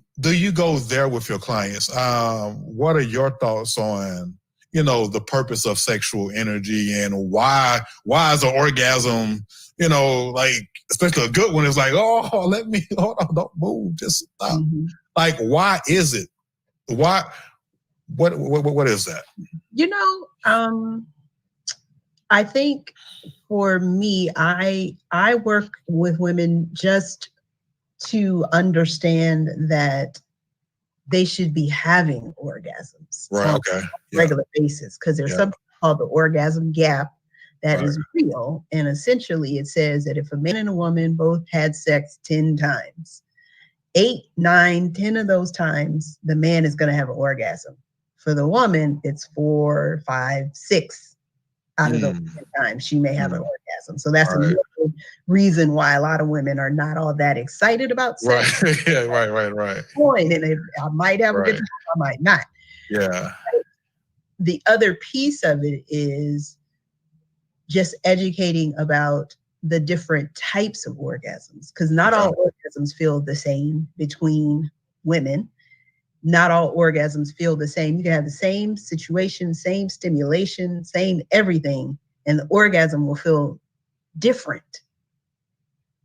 go there with your clients? What are your thoughts on, the purpose of sexual energy, and why is an orgasm, like, especially a good one, is like, hold on, don't move, just stop. Mm-hmm. Like, why is it? Why? What is that? I think for me, I work with women just to understand that they should be having orgasms on a regular basis, because there's something called the orgasm gap that is real. And essentially it says that if a man and a woman both had sex 10 times, 8, 9, 10 of those times, the man is going to have an orgasm. For the woman, it's 4, 5, 6 out of those 10 times she may have an orgasm. So that's another reason why a lot of women are not all that excited about sex. Right. Yeah, right. Point, and I might have a good time, I might not. Yeah. The other piece of it is just educating about the different types of orgasms, because not all orgasms feel the same between women. Not all orgasms feel the same. You can have the same situation, same stimulation, same everything, and the orgasm will feel different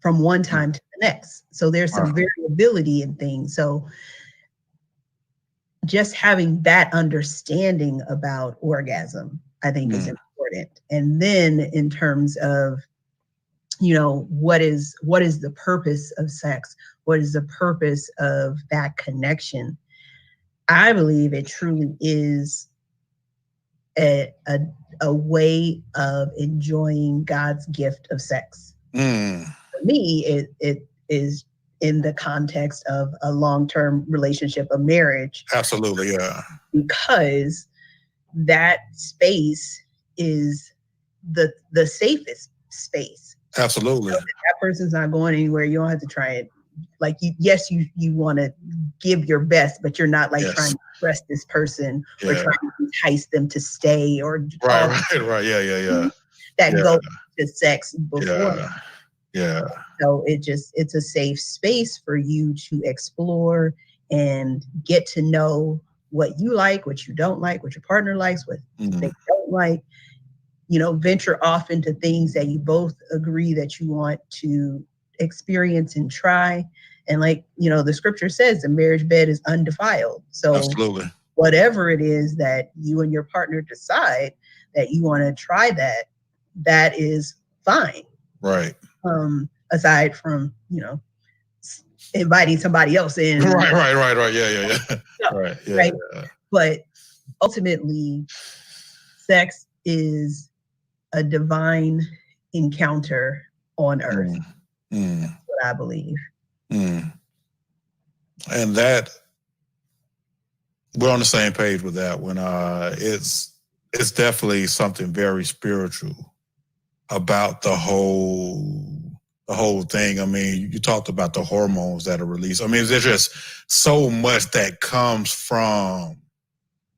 from one time to the next. So there's some variability in things. So just having that understanding about orgasm, I think, is important. And then in terms of, what is the purpose of sex? What is the purpose of that connection? I believe it truly is a way of enjoying God's gift of sex. For me, it is in the context of a long-term relationship, a marriage. Absolutely, yeah. Because that space is the safest space. Absolutely. That person's not going anywhere. You don't have to try it. Like, you want to give your best, but you're not like trying to press this person or trying to entice them to stay or right. Yeah. That go to sex before. Yeah. So it's a safe space for you to explore and get to know what you like, what you don't like, what your partner likes, what they don't like, venture off into things that you both agree that you want to experience and try. And like, the scripture says the marriage bed is undefiled. So absolutely, whatever it is that you and your partner decide that you want to try, that is fine. Right. Aside from, inviting somebody else in. Right. Yeah. Right. Yeah. Right. But ultimately, sex is a divine encounter on earth. That's what I believe. And that, we're on the same page with that one. It's definitely something very spiritual about the whole thing. I mean, you talked about the hormones that are released. I mean, there's just so much that comes from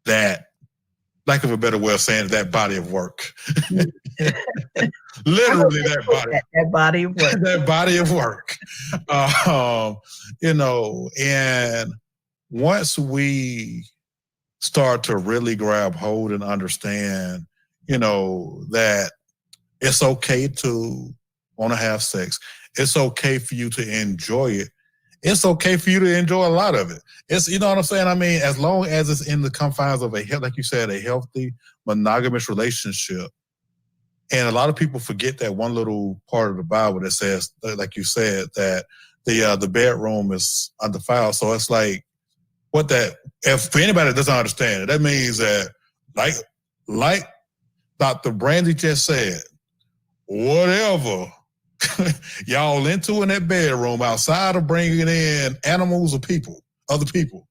that, lack of a better way of saying it, that body of work. Literally that body of work. That body of work. And once we start to really grab hold and understand, that it's okay to want to have sex. It's okay for you to enjoy it. It's okay for you to enjoy a lot of it. It's, you know what I'm saying? I mean, as long as it's in the confines of like you said, a healthy monogamous relationship. And a lot of people forget that one little part of the Bible that says, like you said, that the bedroom is undefiled. So it's like, if for anybody that doesn't understand it, that means that, like Dr. Brandie just said, whatever y'all into in that bedroom, outside of bringing in animals or other people,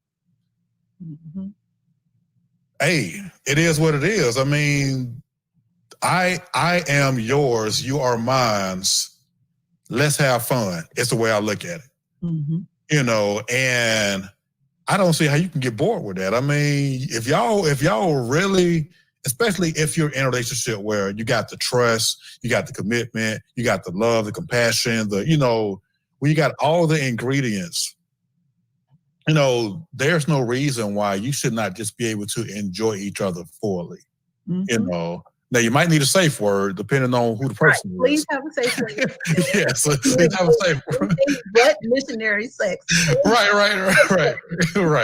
hey, it is what it is. I mean, I am yours, you are mine. Let's have fun. It's the way I look at it. And I don't see how you can get bored with that. I mean, if y'all really, especially if you're in a relationship where you got the trust, you got the commitment, you got the love, the compassion, when you got all the ingredients, there's no reason why you should not just be able to enjoy each other fully. Now you might need a safe word depending on who the person is. Please have a safe word. Yes, please have a safe word. But missionary sex. Right.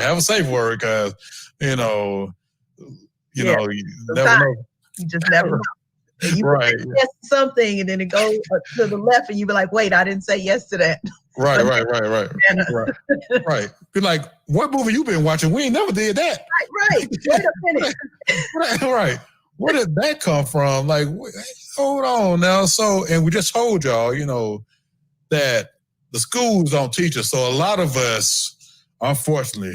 Have a safe word, because you never know. You just never know. You right. Yes to something, and then it goes to the left, and you be like, "Wait, I didn't say yes to that." Right. Right. Be like, "What movie you been watching? We ain't never did that." Right. Wait a minute. Right. Where did that come from? Like, hold on now. So, and we just told y'all, that the schools don't teach us. So a lot of us, unfortunately,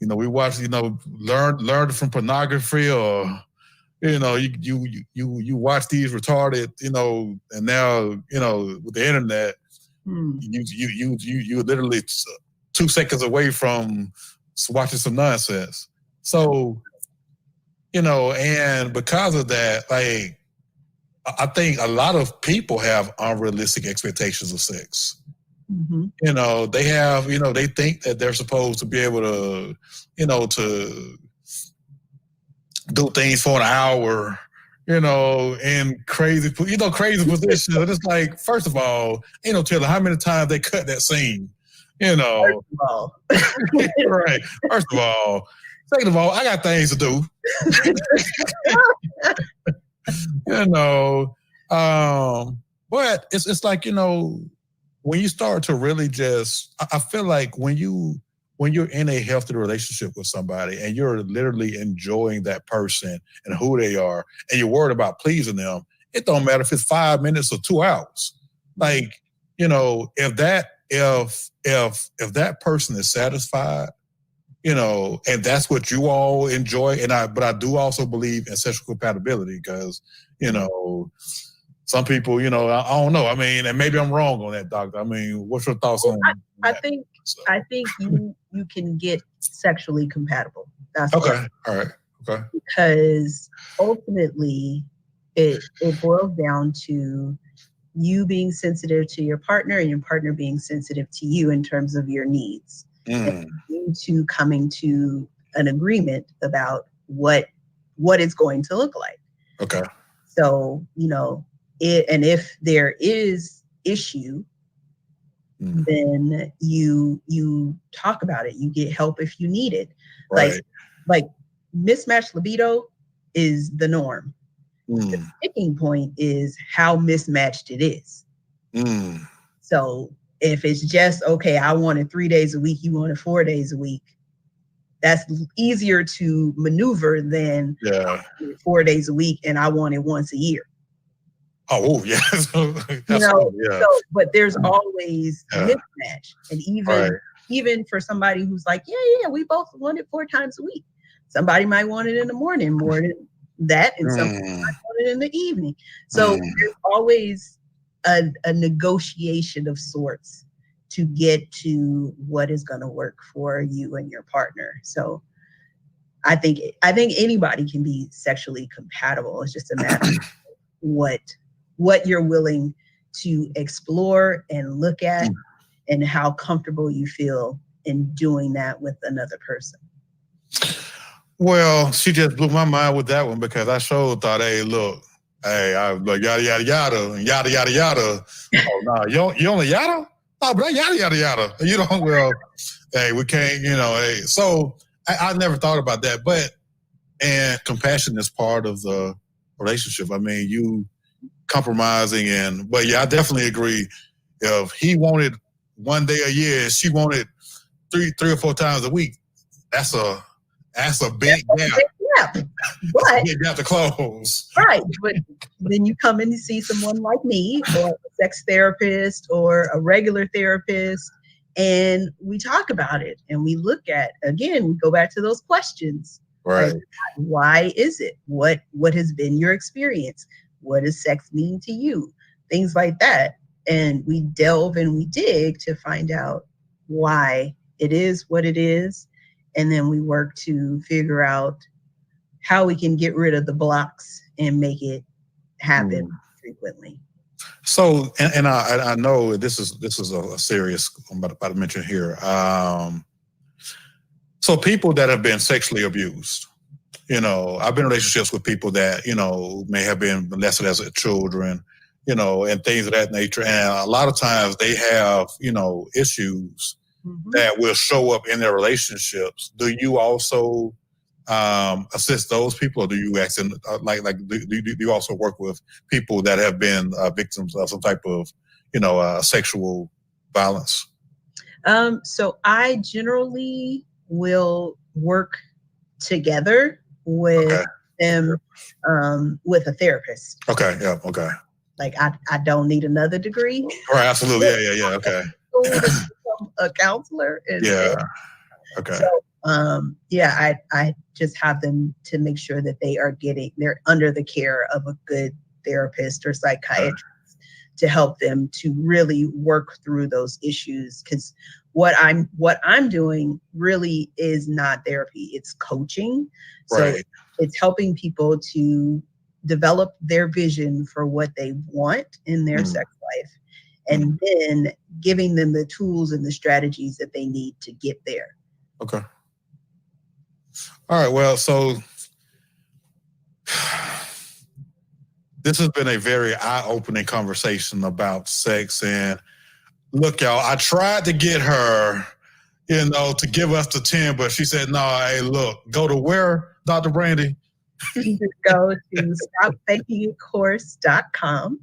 we watch, learned from pornography, or, you watch these retarded, and now, with the internet, you literally 2 seconds away from watching some nonsense. So, and because of that, I think a lot of people have unrealistic expectations of sex. They have, they think that they're supposed to be able to, to do things for an hour, in crazy positions. And it's like, first of all, ain't no telling how many times they cut that scene, First of all. Right. First of all. Second of all, I got things to do. But it's like, when you start to really I feel like when you're in a healthy relationship with somebody and you're literally enjoying that person and who they are, and you're worried about pleasing them, it don't matter if it's 5 minutes or 2 hours. Like, if that person is satisfied, and that's what you all enjoy. But I do also believe in sexual compatibility, because, some people, I don't know. I mean, and maybe I'm wrong on that, Doctor. I mean, what's your thoughts on that? I think you can get sexually compatible. That's okay. All right. Okay. Because ultimately it boils down to you being sensitive to your partner and your partner being sensitive to you in terms of your needs. And you two coming to an agreement about what it's going to look like. Okay. So, if there is issue, then you talk about it. You get help if you need it. Right. Like mismatched libido is the norm. The sticking point is how mismatched it is. So if it's just, okay, I want it 3 days a week, you want it 4 days a week, that's easier to maneuver than 4 days a week and I want it once a year. Oh, yeah. But there's always mismatch. And even for somebody who's like, we both want it 4 times a week. Somebody might want it in the morning more than that, and somebody might want it in the evening. So there's always a negotiation of sorts to get to what is going to work for you and your partner. So I think anybody can be sexually compatible. It's just a matter of what you're willing to explore and look at, and how comfortable you feel in doing that with another person. Well, she just blew my mind with that one, because I sure thought, hey, look, I was like, yada, yada, yada, and yada, yada, yada. Oh, no, you only yada? Oh, but yada, yada, yada. Well, hey, we can't, hey. So I never thought about that, and compassion is part of the relationship. I mean, you compromising but I definitely agree. If he wanted 1 day a year and she wanted three or 4 times a week, that's a big gap. But you have to close. Right. But then you come in and see someone like me, or a sex therapist, or a regular therapist, and we talk about it, and we look at, again, we go back to those questions. Right. Like, why is it? What has been your experience? What does sex mean to you? Things like that. And we delve and we dig to find out why it is what it is. And then we work to figure out how we can get rid of the blocks and make it happen frequently. So, and I know this is a serious, I'm about to mention here. So people that have been sexually abused, I've been in relationships with people that, may have been molested as children, and things of that nature. And a lot of times they have, issues that will show up in their relationships. Do you also assist those people, or do you do you also work with people that have been victims of some type of, sexual violence? So I generally will work together with them, with a therapist. Okay. Yeah. Okay. Like I don't need another degree. Right. Absolutely. Yeah. Okay. A counselor. Okay. So, I just have them to make sure that they're under the care of a good therapist or psychiatrist to help them to really work through those issues. Because what I'm doing really is not therapy, it's coaching. So it's helping people to develop their vision for what they want in their sex life, and then giving them the tools and the strategies that they need to get there. Okay. All right. Well, so this has been a very eye-opening conversation about sex. And look, y'all, I tried to get her, to give us the 10, but she said, no, hey, look, go to where, Dr. Brandie? You just go to stopfakingitcourse.com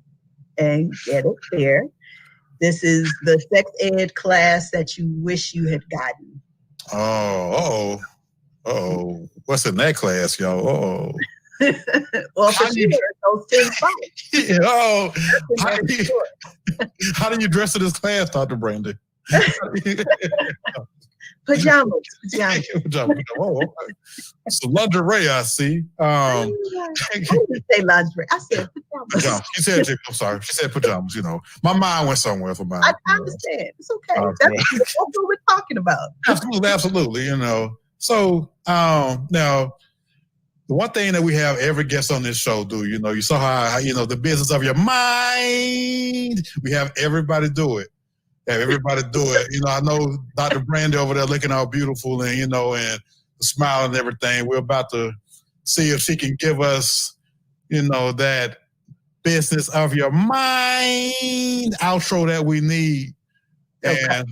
and get it there. This is the sex ed class that you wish you had gotten. Oh. What's in that class, y'all? Well, for sure, those 10 spots. How do you dress in this class, Dr. Brandie? Pajamas. Oh, so lingerie, I see. I didn't say lingerie. I said pajamas. She said, I'm sorry. She said pajamas. My mind went somewhere for mine. I understand. It's okay. That's what we're talking about. Absolutely. So now, the one thing that we have every guest on this show do, you saw how the business of your mind. We have everybody do it. I know Dr. Brandie over there looking all beautiful and, and smiling and everything. We're about to see if she can give us that business of your mind outro that we need. Okay. And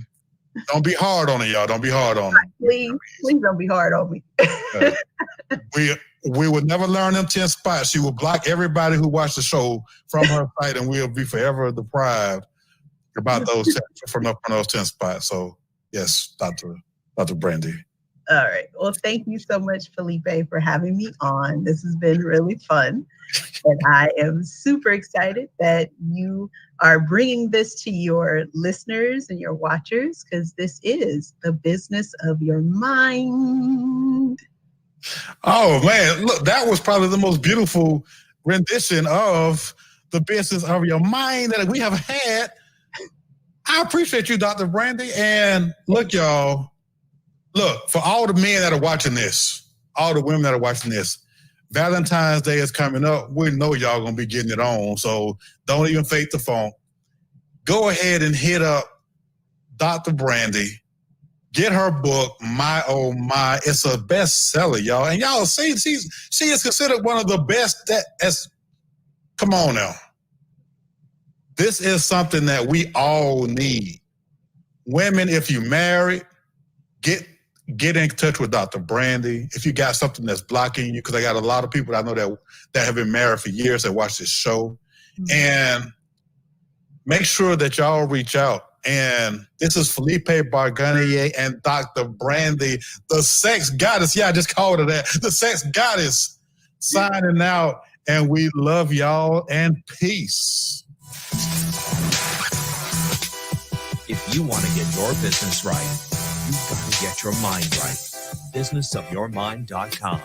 don't be hard on it, y'all. Don't be hard on it. Please don't be hard on me. We will never learn them 10 spots. She will block everybody who watched the show from her site, and we'll be forever deprived about those from those 10 spots. So yes, Dr. Brandie. All right. Well, thank you so much, Felipe, for having me on. This has been really fun. And I am super excited that you are bringing this to your listeners and your watchers, because this is the business of your mind. Oh, man. Look, that was probably the most beautiful rendition of the business of your mind that we have had. I appreciate you, Dr. Brandie. And look, y'all, for all the men that are watching this, all the women that are watching this, Valentine's Day is coming up. We know y'all going to be getting it on. So don't even fake the phone. Go ahead and hit up Dr. Brandie. Get her book, My Oh My. It's a bestseller, y'all. And y'all see, she is considered one of the best. Come on now. This is something that we all need. Women, if you married, get in touch with Dr. Brandie. If you got something that's blocking you, because I got a lot of people I know that have been married for years that watch this show. Mm-hmm. And make sure that y'all reach out. And this is Felipe Barganier and Dr. Brandie, the sex goddess. Yeah, I just called her that. The sex goddess signing out. And we love y'all and peace. If you want to get your business right, you've got to get your mind right. Businessofyourmind.com.